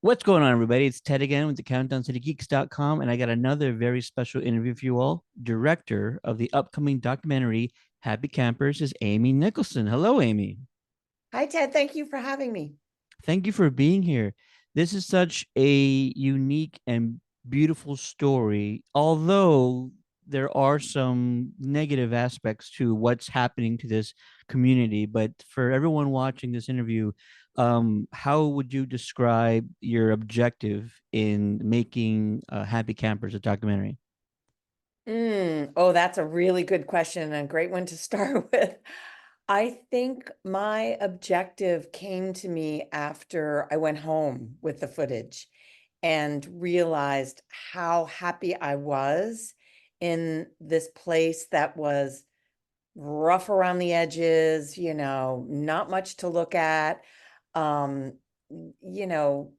What's going on, everybody? It's Ted again with the countdown to the geeks.com, and I got another very special interview for you all. Director of the upcoming documentary Happy Campers is Amy Nicholson. Hello, Amy. Hi, Ted. Thank you for having me. Thank you for being here. This is such a unique and beautiful story, although there are some negative aspects to what's happening to this community. But for everyone watching this interview, how would you describe your objective in making Happy Campers a documentary? Oh, that's a really good question and a great one to start with. I think my objective came to me after I went home with the footage and realized how happy I was in this place that was rough around the edges, not much to look at. Um, you know,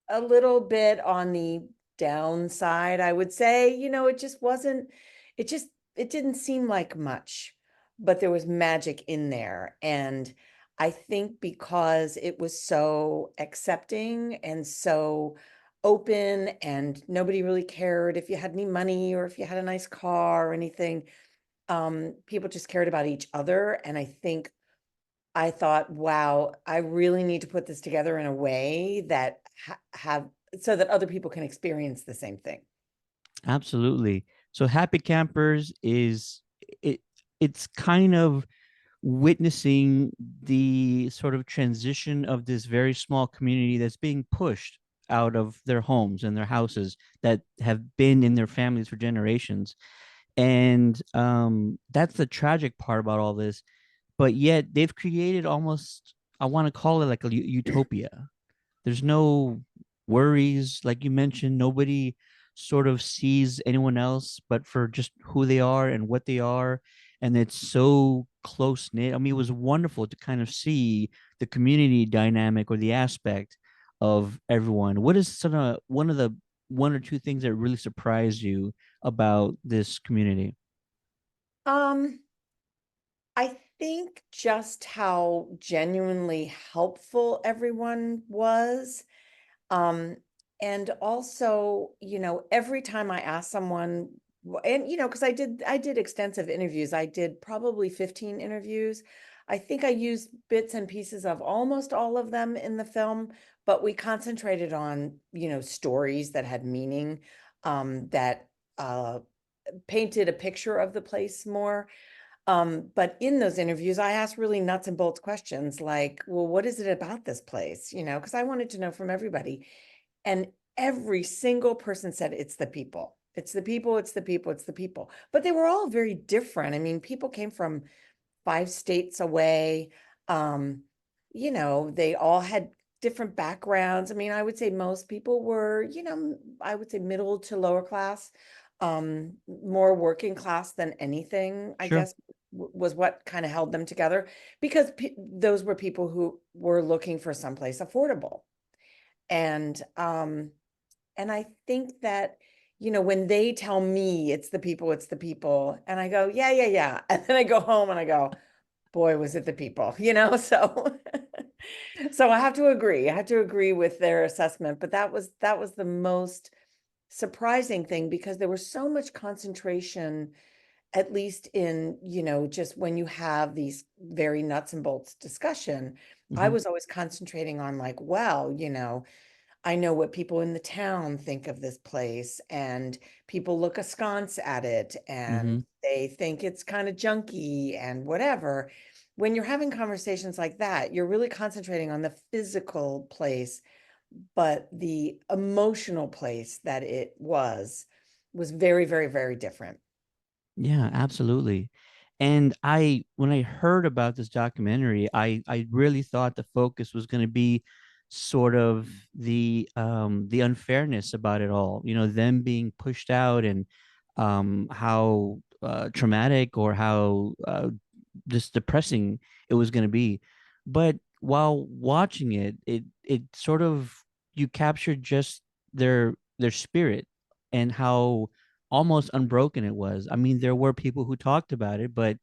a little bit on the downside, I would say. It just wasn't, it just, it didn't seem like much, but there was magic in there. And I think because it was so accepting and so open and nobody really cared if you had any money or if you had a nice car or anything, people just cared about each other. And I think I thought, wow, I really need to put this together in a way that have so that other people can experience the same thing. Absolutely. So Happy Campers is it it's kind of witnessing the sort of transition of this very small community that's being pushed out of their homes and their houses that have been in their families for generations. And that's the tragic part about all this. But yet they've created almost, I want to call it like a utopia. There's no worries, like you mentioned. Nobody sort of sees anyone else but for just who they are and what they are. And it's so close knit. I mean, it was wonderful to kind of see the community dynamic or the aspect of everyone. What is one of the one or two things that really surprised you about this community? Um, I think just how genuinely helpful everyone was. Um, and also, every time I asked someone, and because I did extensive interviews. I did probably 15 interviews. I think I used bits and pieces of almost all of them in the film, but we concentrated on, stories that had meaning, that painted a picture of the place more. But in those interviews, I asked really nuts and bolts questions like, well, what is it about this place? Because I wanted to know from everybody. And every single person said, it's the people. It's the people, it's the people, it's the people. But they were all very different. I mean, people came from 5 states away. Um, they all had different backgrounds. I mean, I would say most people were, I would say middle to lower class, more working class than anything, I Sure. guess, was what kind of held them together because those were people who were looking for someplace affordable. And I think that, when they tell me it's the people, and I go, yeah, yeah, yeah. And then I go home and I go, boy, was it the people, so so I have to agree. I have to agree with their assessment, but that was the most surprising thing because there was so much concentration, at least in, just when you have these very nuts and bolts discussion. I Hmm. was always concentrating on like, well, I know what people in the town think of this place, and people look askance at it and Hmm. they think it's kind of junky and whatever. When you're having conversations like that, you're really concentrating on the physical place, but the emotional place that it was very, very, very different. Yeah, absolutely. And when I heard about this documentary, I really thought the focus was going to be sort of the unfairness about it all. You know, them being pushed out and how traumatic or how just depressing it was going to be. But while watching it, it sort of you captured just their spirit and how almost unbroken it was. I mean, there were people who talked about it, but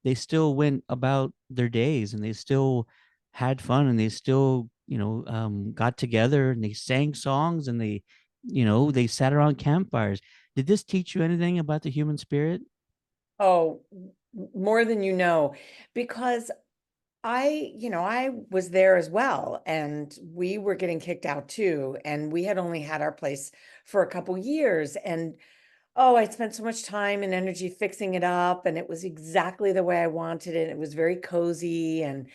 they still went about their days and they still had fun and they still got together and they sang songs and they sat around campfires. Did this teach you anything about the human spirit? Oh, more than you know, because I was there as well, and we were getting kicked out too, and we had only had our place for a couple years, and oh, I spent so much time and energy fixing it up, and it was exactly the way I wanted it. It was very cozy, and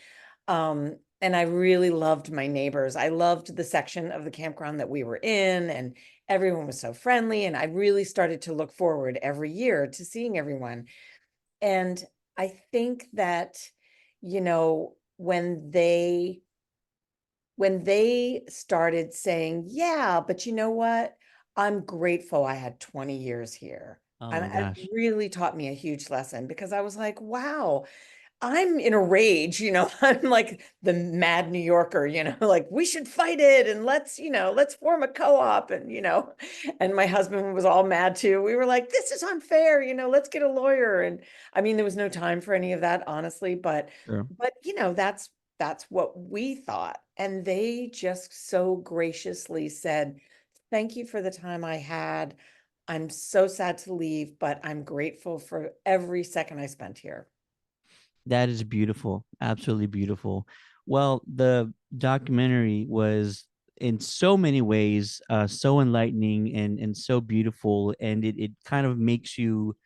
I really loved my neighbors. I loved the section of the campground that we were in, and everyone was so friendly, and I really started to look forward every year to seeing everyone. And I think that, you know, when they started saying, yeah, but you know what? I'm grateful I had 20 years here. Oh And my it gosh. really taught me a huge lesson because I was like, wow, I'm in a rage, I'm like the mad New Yorker, like we should fight it and let's form a co-op and my husband was all mad too. We were like, this is unfair, let's get a lawyer. And I mean, there was no time for any of that, honestly, but Sure. but that's what we thought. And they just so graciously said, thank you for the time I had. I'm so sad to leave, but I'm grateful for every second I spent here. That is beautiful. Absolutely beautiful. Well, the documentary was in so many ways so enlightening and so beautiful, and it kind of makes you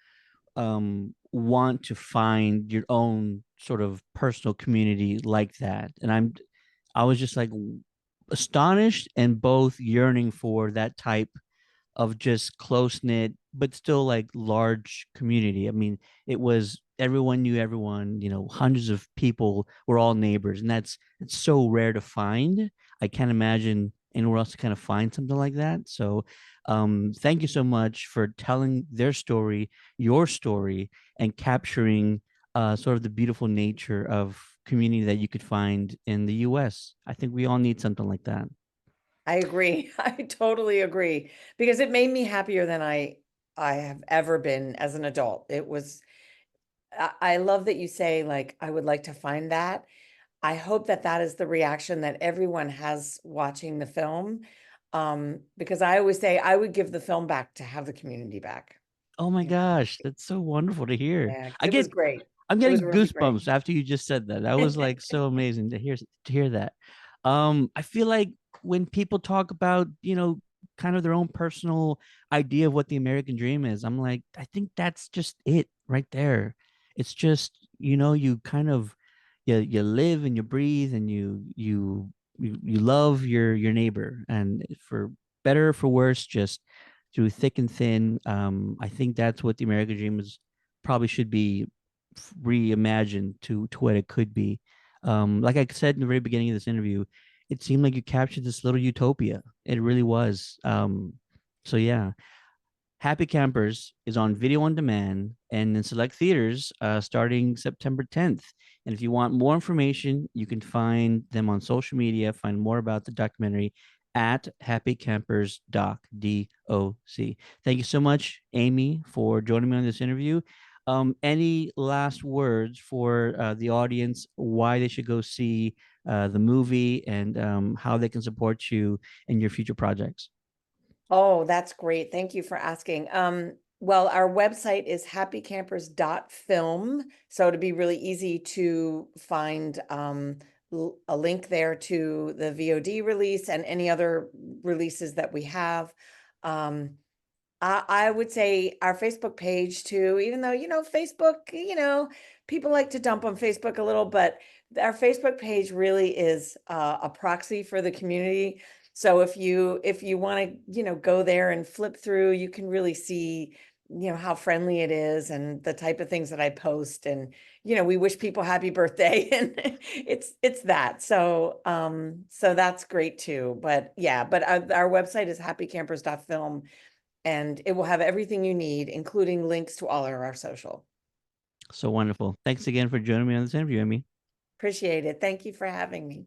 want to find your own sort of personal community like that. And I was just like astonished and both yearning for that type of just close knit, but still like large community. I mean, it was everyone knew everyone, hundreds of people were all neighbors. And it's so rare to find. I can't imagine anywhere else to kind of find something like that. So thank you so much for telling their story, your story, and capturing sort of the beautiful nature of community that you could find in the US. I think we all need something like that. I agree. I totally agree because it made me happier than I have ever been as an adult. I love that you say like I would like to find that. I hope that that is the reaction that everyone has watching the film. Because I always say I would give the film back to have the community back. Oh my You know, gosh, that's so wonderful to hear. yeah, 'cause I it was get great. I'm It was getting really great. goosebumps after you just said that. That was like so amazing to hear that. I feel like when people talk about, kind of their own personal idea of what the American dream is, I'm like, I think that's just it right there. It's just, you kind of you live and you breathe and you love your neighbor, and for better or for worse, just through thick and thin. I think that's what the American dream is probably should be reimagined to what it could be. Like I said in the very beginning of this interview, it seemed like you captured this little utopia. It really was. So yeah, Happy Campers is on video on demand and in select theaters starting September 10th. And if you want more information, you can find them on social media, find more about the documentary at Happy Campers Doc, DOC. Thank you so much, Amy, for joining me on this interview. Any last words for the audience, why they should go see the movie and how they can support you in your future projects? Oh, that's great. Thank you for asking. Well, our website is happycampers.film. So it'd be really easy to find a link there to the VOD release and any other releases that we have. Um, I would say our Facebook page too, even though, Facebook, people like to dump on Facebook a little, but our Facebook page really is a proxy for the community. So if you want to, go there and flip through, you can really see, how friendly it is and the type of things that I post. And, we wish people happy birthday and it's that. So that's great too. But yeah, but our website is happycampers.film and it will have everything you need, including links to all of our social. So wonderful. Thanks again for joining me on this interview, Amy. Appreciate it. Thank you for having me.